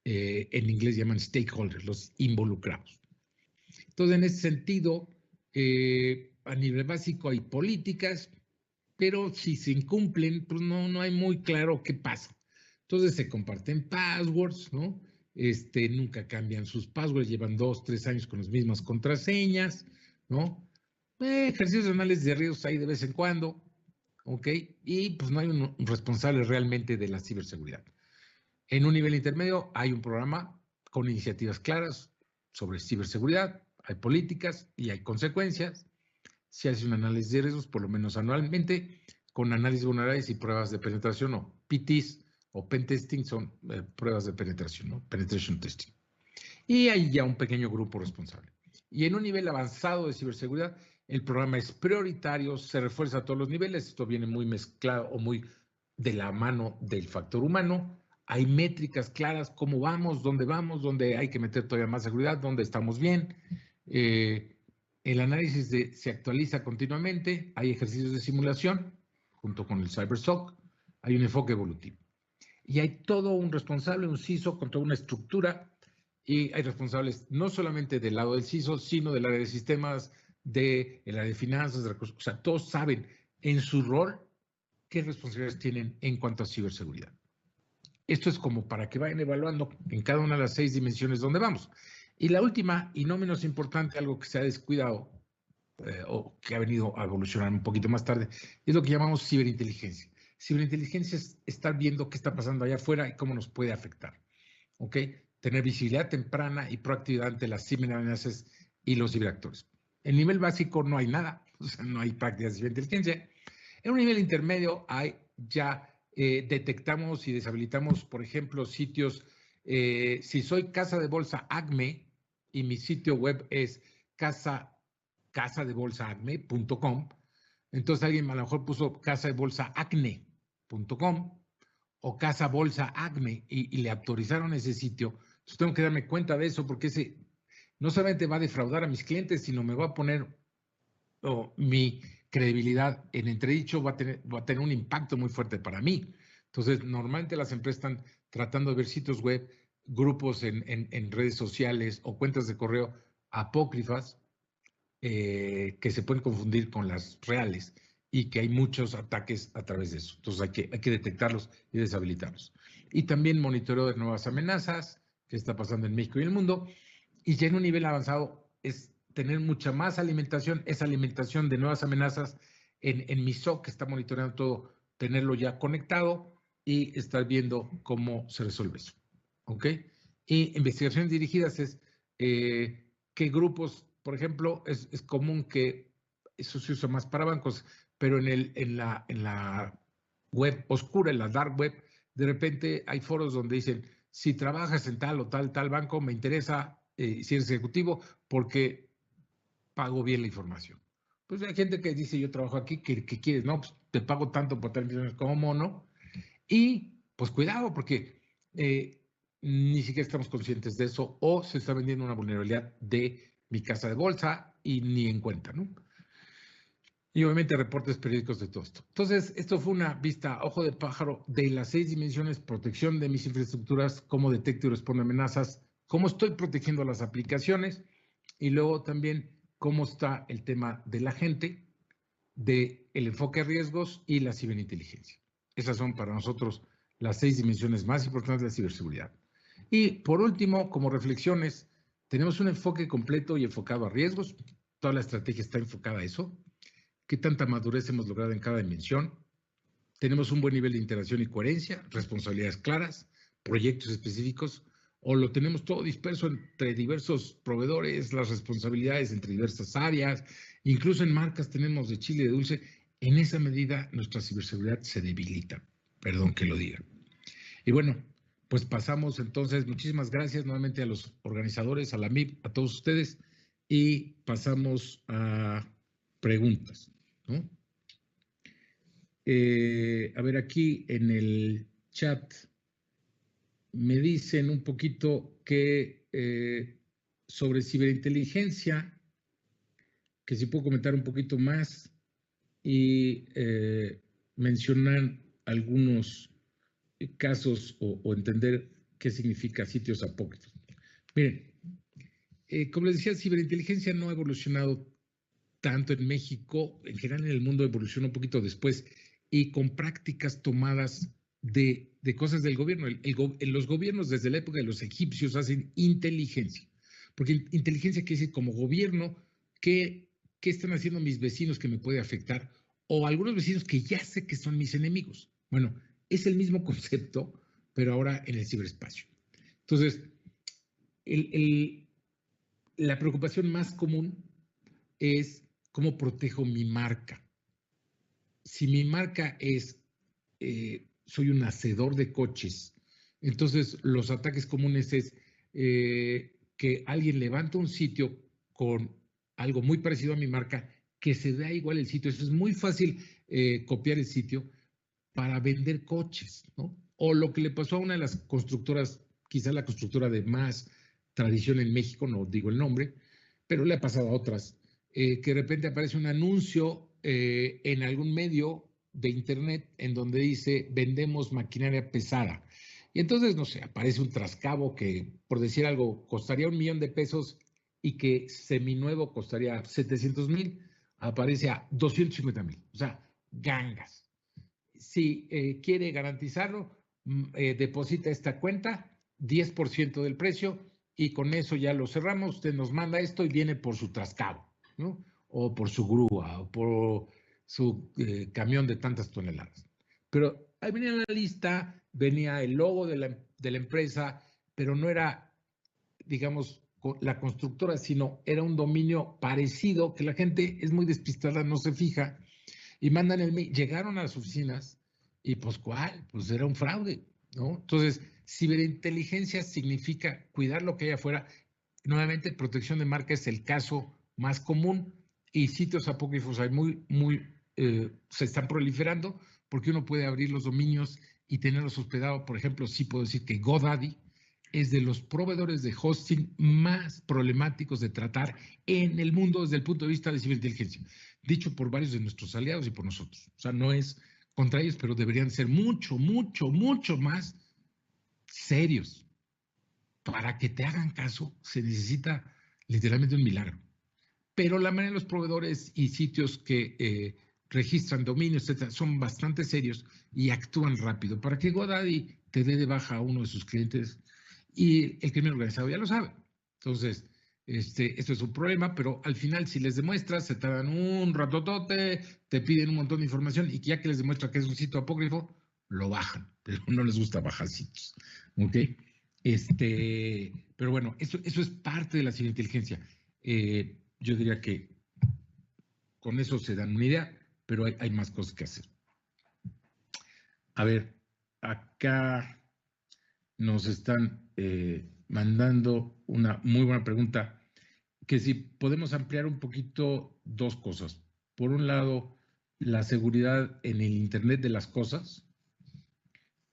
Speaker 1: en inglés llaman stakeholders, los involucrados. Entonces, en ese sentido, a nivel básico hay políticas, pero si se incumplen, pues no hay muy claro qué pasa. Entonces se comparten passwords, ¿no? Nunca cambian sus passwords, llevan 2, 3 años con las mismas contraseñas, ¿no? Ejercicios de análisis de riesgos ahí de vez en cuando, ¿ok? Y pues no hay un responsable realmente de la ciberseguridad. En un nivel intermedio hay un programa con iniciativas claras sobre ciberseguridad, hay políticas y hay consecuencias. Se hace un análisis de riesgos por lo menos anualmente con análisis de vulnerabilidades y pruebas de penetración o PTs o pentesting son pruebas de penetración, ¿no? Penetration testing. Y hay ya un pequeño grupo responsable. Y en un nivel avanzado de ciberseguridad, el programa es prioritario, se refuerza a todos los niveles, esto viene muy mezclado o muy de la mano del factor humano. Hay métricas claras, cómo vamos, dónde hay que meter todavía más seguridad, dónde estamos bien. El análisis se actualiza continuamente, hay ejercicios de simulación junto con el CyberSOC, hay un enfoque evolutivo. Y hay todo un responsable, un CISO con toda una estructura y hay responsables no solamente del lado del CISO, sino del área de sistemas, del área de finanzas, de recursos. O sea, todos saben en su rol qué responsabilidades tienen en cuanto a ciberseguridad. Esto es como para que vayan evaluando en cada una de las 6 dimensiones donde vamos. Y la última, y no menos importante, algo que se ha descuidado o que ha venido a evolucionar un poquito más tarde, es lo que llamamos ciberinteligencia. Ciberinteligencia es estar viendo qué está pasando allá afuera y cómo nos puede afectar. ¿Ok? Tener visibilidad temprana y proactividad ante las ciberamenazas y los ciberactores. En nivel básico no hay nada, o sea, no hay prácticas de ciberinteligencia. En un nivel intermedio hay ya detectamos y deshabilitamos, por ejemplo, sitios. Si soy casa de bolsa ACME y mi sitio web es casadebolsaacme.com, entonces alguien a lo mejor puso casadebolsaacne.com o Casa Bolsa ACME y le autorizaron ese sitio. Entonces tengo que darme cuenta de eso porque ese no solamente va a defraudar a mis clientes, sino me va a poner mi credibilidad en entredicho, va a tener un impacto muy fuerte para mí. Entonces, normalmente las empresas están tratando de ver sitios web, grupos en redes sociales o cuentas de correo apócrifas que se pueden confundir con las reales y que hay muchos ataques a través de eso. Entonces hay que detectarlos y deshabilitarlos. Y también monitoreo de nuevas amenazas que está pasando en México y en el mundo. Y ya en un nivel avanzado es tener mucha más alimentación, esa alimentación de nuevas amenazas en mi SOC que está monitoreando todo, tenerlo ya conectado y estar viendo cómo se resuelve eso. ¿Ok? Y investigaciones dirigidas es qué grupos, por ejemplo, es común que eso se usa más para bancos, pero en la web oscura, en la dark web, de repente hay foros donde dicen, si trabajas en tal o tal banco, me interesa si eres ejecutivo porque pago bien la información. Pues hay gente que dice, yo trabajo aquí, ¿qué quieres? No, pues te pago tanto por tener millones como mono. Y pues cuidado, porque ni siquiera estamos conscientes de eso o se está vendiendo una vulnerabilidad de mi casa de bolsa y ni en cuenta, ¿no? Y obviamente reportes periódicos de todo esto. Entonces, esto fue una vista a ojo de pájaro de las 6 dimensiones: protección de mis infraestructuras, cómo detecto y respondo a amenazas, cómo estoy protegiendo las aplicaciones y luego también cómo está el tema de la gente, del enfoque a riesgos y la ciberinteligencia. Esas son para nosotros las 6 dimensiones más importantes de la ciberseguridad. Y por último, como reflexiones, tenemos un enfoque completo y enfocado a riesgos. Toda la estrategia está enfocada a eso. ¿Qué tanta madurez hemos logrado en cada dimensión? ¿Tenemos un buen nivel de interacción y coherencia, responsabilidades claras, proyectos específicos? ¿O lo tenemos todo disperso entre diversos proveedores, las responsabilidades entre diversas áreas? Incluso en marcas tenemos de chile y de dulce. En esa medida nuestra ciberseguridad se debilita. Perdón que lo diga. Y bueno, pues pasamos entonces. Muchísimas gracias nuevamente a los organizadores, a la MIP, a todos ustedes. Y pasamos a preguntas, ¿no? A ver, aquí en el chat me dicen un poquito que sobre ciberinteligencia, que si puedo comentar un poquito más y mencionar algunos casos o entender qué significa sitios apócrifos. Miren, como les decía, ciberinteligencia no ha evolucionado tanto en México, en general en el mundo evolucionó un poquito después y con prácticas tomadas de cosas del gobierno. En los gobiernos desde la época de los egipcios hacen inteligencia, porque inteligencia quiere decir como gobierno, ¿qué están haciendo mis vecinos que me puede afectar? O algunos vecinos que ya sé que son mis enemigos. Bueno, es el mismo concepto, pero ahora en el ciberespacio. Entonces, la preocupación más común es cómo protejo mi marca. Si mi marca es, soy un hacedor de coches, entonces los ataques comunes es que alguien levanta un sitio con algo muy parecido a mi marca, que se vea igual el sitio. Eso es muy fácil copiar el sitio para vender coches, ¿no? O lo que le pasó a una de las constructoras, quizá la constructora de más tradición en México, no digo el nombre, pero le ha pasado a otras, que de repente aparece un anuncio en algún medio de internet en donde dice vendemos maquinaria pesada. Y entonces, no sé, aparece un trascabo que, por decir algo, costaría $1,000,000 y que seminuevo costaría 700,000, aparece a 250,000. O sea, gangas. Si quiere garantizarlo, deposita esta cuenta, 10% del precio, y con eso ya lo cerramos. Usted nos manda esto y viene por su trascabo, ¿no? O por su grúa, o por su camión de tantas toneladas. Pero ahí venía la lista, venía el logo de la empresa, pero no era, digamos, la constructora, sino era un dominio parecido que la gente es muy despistada, no se fija y mandan el mail. Llegaron a las oficinas y pues ¿cuál? Pues era un fraude, ¿no? Entonces, ciberinteligencia significa cuidar lo que hay afuera. Nuevamente, protección de marca es el caso más común y sitios apócrifos hay se están proliferando porque uno puede abrir los dominios y tenerlos hospedados. Por ejemplo, sí puedo decir que GoDaddy es de los proveedores de hosting más problemáticos de tratar en el mundo desde el punto de vista de ciberinteligencia, dicho por varios de nuestros aliados y por nosotros. O sea, no es contra ellos, pero deberían ser mucho, mucho, mucho más serios. Para que te hagan caso se necesita literalmente un milagro. Pero la mayoría de los proveedores y sitios que registran dominios, etcétera, son bastante serios y actúan rápido para que GoDaddy te dé de baja a uno de sus clientes y el crimen organizado ya lo sabe. Entonces, esto es un problema, pero al final, si les demuestras, se tardan un ratotote, te piden un montón de información y ya que les demuestra que es un sitio apócrifo, lo bajan, pero no les gusta bajar sitios. ¿Ok? Pero bueno, eso es parte de la ciberinteligencia. Yo diría que con eso se dan una idea, pero hay más cosas que hacer. A ver, acá nos están mandando una muy buena pregunta, que si podemos ampliar un poquito dos cosas. por un lado, la seguridad en el Internet de las cosas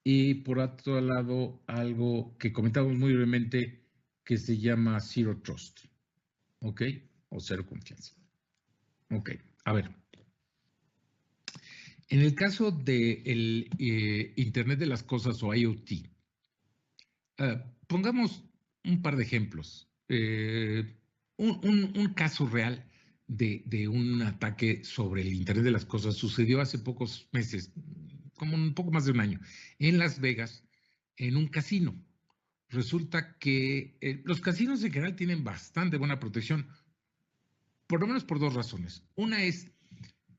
Speaker 1: y por otro lado, algo que comentamos muy brevemente que se llama Zero Trust, ¿ok? O cero confianza. Ok, a ver. En el caso del Internet de las cosas o IoT, pongamos un par de ejemplos. Un caso real de un ataque sobre el Internet de las cosas sucedió hace pocos meses, como un poco más de un año, en Las Vegas, en un casino. Resulta que los casinos en general tienen bastante buena protección, por lo menos por dos razones. Una es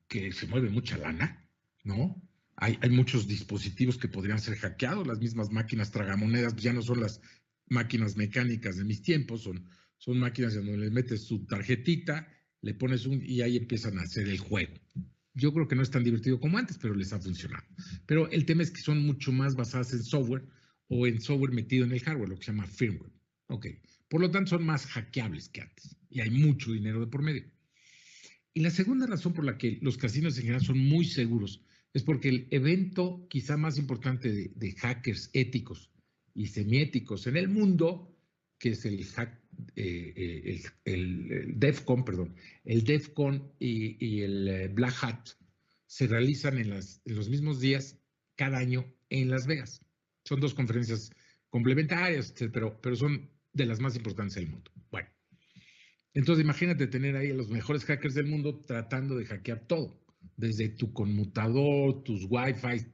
Speaker 1: que se mueve mucha lana, ¿no? Hay muchos dispositivos que podrían ser hackeados, las mismas máquinas tragamonedas ya no son las máquinas mecánicas de mis tiempos, son máquinas en donde le metes su tarjetita, le pones y ahí empiezan a hacer el juego. Yo creo que no es tan divertido como antes, pero les ha funcionado. Pero el tema es que son mucho más basadas en software o en software metido en el hardware, lo que se llama firmware. Ok. Por lo tanto, son más hackeables que antes y hay mucho dinero de por medio. Y la segunda razón por la que los casinos en general son muy seguros es porque el evento quizá más importante de hackers éticos y semiéticos en el mundo, que es el DEF CON, perdón, el DEF CON y el Black Hat, se realizan en los mismos días cada año en Las Vegas. Son dos conferencias complementarias, pero son de las más importantes del mundo. Bueno. Entonces, imagínate tener ahí a los mejores hackers del mundo tratando de hackear todo, desde tu conmutador, tus Wi-Fi,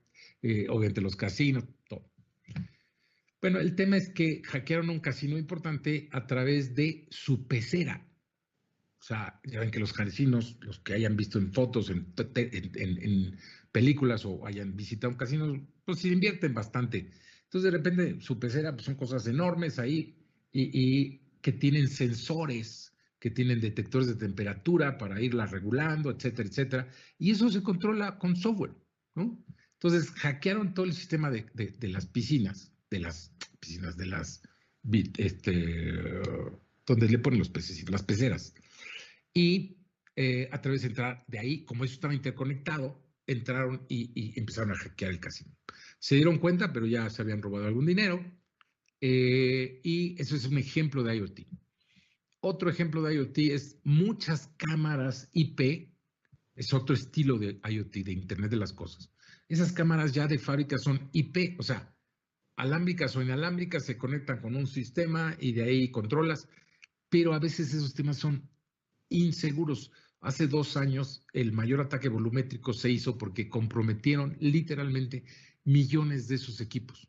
Speaker 1: obviamente los casinos, todo. Bueno, el tema es que hackearon un casino importante a través de su pecera. O sea, ya ven que los casinos, los que hayan visto en fotos, en películas o hayan visitado un casino, pues se invierten bastante. Entonces, de repente, su pecera pues, son cosas enormes ahí y que tienen sensores, que tienen detectores de temperatura para irla regulando, etcétera, etcétera. Y eso se controla con software, ¿no? Entonces, hackearon todo el sistema de las piscinas, donde le ponen los peces, las peceras. Y a través de entrar de ahí, como eso estaba interconectado, entraron y empezaron a hackear el casino. Se dieron cuenta, pero ya se habían robado algún dinero. Y eso es un ejemplo de IoT. Otro ejemplo de IoT es muchas cámaras IP, es otro estilo de IoT, de Internet de las Cosas. Esas cámaras ya de fábrica son IP, o sea, alámbricas o inalámbricas, se conectan con un sistema y de ahí controlas, pero a veces esos sistemas son inseguros. Hace 2 años el mayor ataque volumétrico se hizo porque comprometieron literalmente millones de esos equipos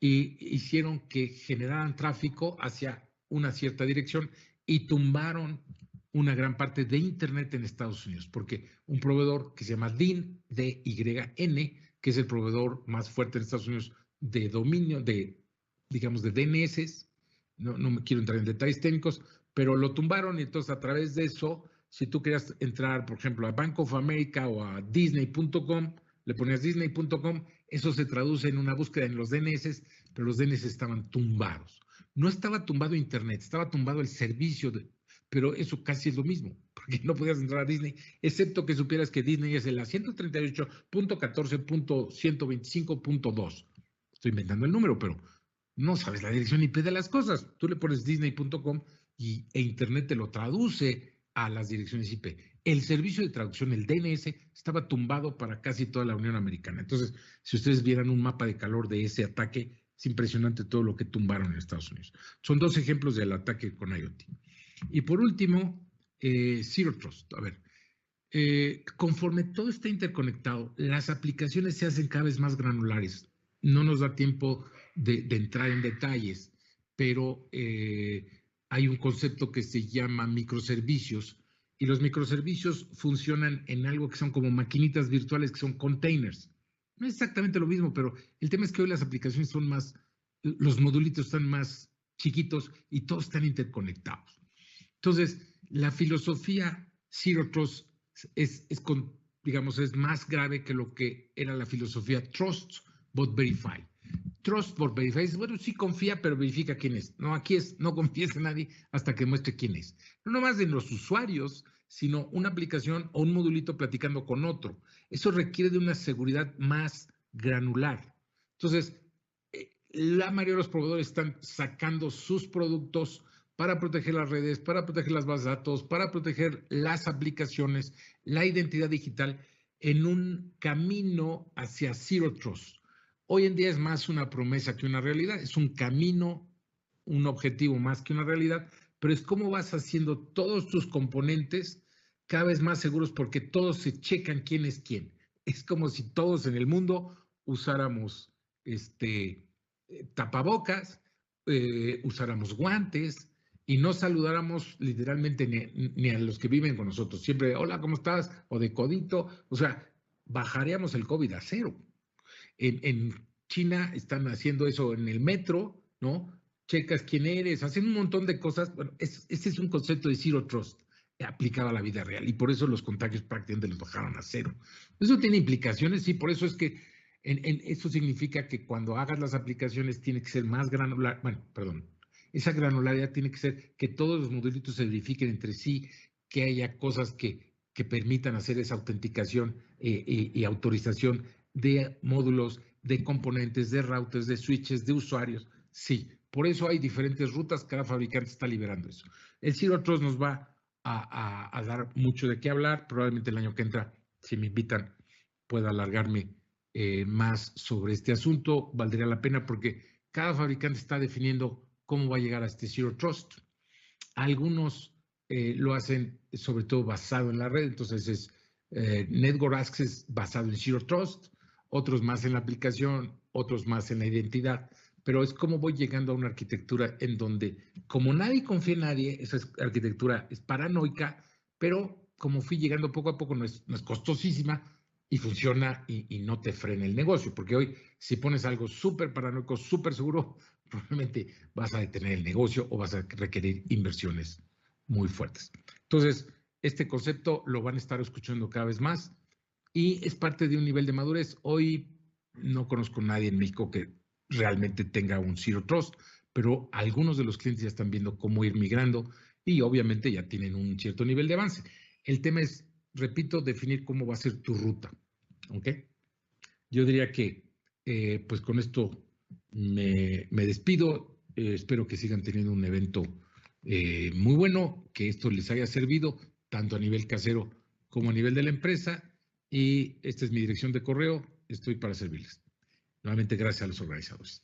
Speaker 1: y hicieron que generaran tráfico hacia una cierta dirección y tumbaron una gran parte de Internet en Estados Unidos, porque un proveedor que se llama DYN, D-Y-N, que es el proveedor más fuerte en Estados Unidos de dominio, digamos, de DNS, no me quiero entrar en detalles técnicos, pero lo tumbaron y entonces a través de eso, si tú querías entrar, por ejemplo, a Bank of America o a Disney.com, le ponías Disney.com, eso se traduce en una búsqueda en los DNS, pero los DNS estaban tumbados. No estaba tumbado Internet, estaba tumbado el servicio, pero eso casi es lo mismo, porque no podías entrar a Disney, excepto que supieras que Disney es el 138.14.125.2. Estoy inventando el número, pero no sabes la dirección IP de las cosas. Tú le pones Disney.com e Internet te lo traduce a las direcciones IP. El servicio de traducción, el DNS, estaba tumbado para casi toda la Unión Americana. Entonces, si ustedes vieran un mapa de calor de ese ataque, es impresionante todo lo que tumbaron en Estados Unidos. Son dos ejemplos del ataque con IoT. Y por último, Zero Trust. A ver, conforme todo está interconectado, las aplicaciones se hacen cada vez más granulares. No nos da tiempo de entrar en detalles, pero hay un concepto que se llama microservicios y los microservicios funcionan en algo que son como maquinitas virtuales, que son containers. No es exactamente lo mismo, pero el tema es que hoy las aplicaciones son más, los modulitos están más chiquitos y todos están interconectados. Entonces, la filosofía Zero Trust digamos, es más grave que lo que era la filosofía Trust but Verify. Trust but Verify es, bueno, sí confía, pero verifica quién es. No, aquí es, no confíes en nadie hasta que muestre quién es. No nomás en los usuarios, sino una aplicación o un modulito platicando con otro. Eso requiere de una seguridad más granular. Entonces, la mayoría de los proveedores están sacando sus productos para proteger las redes, para proteger las bases de datos, para proteger las aplicaciones, la identidad digital, en un camino hacia Zero Trust. Hoy en día es más una promesa que una realidad, es un camino, un objetivo más que una realidad, pero es cómo vas haciendo todos tus componentes cada vez más seguros porque todos se checan quién es quién. Es como si todos en el mundo usáramos tapabocas, usáramos guantes y no saludáramos literalmente ni a los que viven con nosotros. Siempre, hola, ¿cómo estás? O de codito. O sea, bajaríamos el COVID a cero. En China están haciendo eso en el metro, ¿no? Checas quién eres, hacen un montón de cosas. Bueno, ese es un concepto de Zero Trust aplicado a la vida real y por eso los contagios prácticamente los bajaron a cero. Eso tiene implicaciones, sí, por eso es que eso significa que cuando hagas las aplicaciones tiene que ser más granular, bueno, perdón, esa granularidad tiene que ser que todos los modulitos se verifiquen entre sí, que haya cosas que permitan hacer esa autenticación y autorización de módulos, de componentes, de routers, de switches, de usuarios. Sí, por eso hay diferentes rutas, cada fabricante está liberando eso. El Zero Trust nos va a dar mucho de qué hablar, probablemente el año que entra, si me invitan, pueda alargarme más sobre este asunto, valdría la pena porque cada fabricante está definiendo cómo va a llegar a este Zero Trust. Algunos lo hacen sobre todo basado en la red, entonces es Network Access basado en Zero Trust, otros más en la aplicación, otros más en la identidad, pero es como voy llegando a una arquitectura en donde, como nadie confía en nadie, esa arquitectura es paranoica, pero como fui llegando poco a poco, no es costosísima y funciona y no te frena el negocio, porque hoy si pones algo súper paranoico, súper seguro, probablemente vas a detener el negocio o vas a requerir inversiones muy fuertes. Entonces, este concepto lo van a estar escuchando cada vez más y es parte de un nivel de madurez. Hoy no conozco a nadie en México que realmente tenga un Zero Trust, pero algunos de los clientes ya están viendo cómo ir migrando y obviamente ya tienen un cierto nivel de avance. El tema es, repito, definir cómo va a ser tu ruta. ¿Ok? Yo diría que pues con esto me despido. Espero que sigan teniendo un evento muy bueno, que esto les haya servido tanto a nivel casero como a nivel de la empresa. Y esta es mi dirección de correo. Estoy para servirles. Nuevamente, gracias a los organizadores.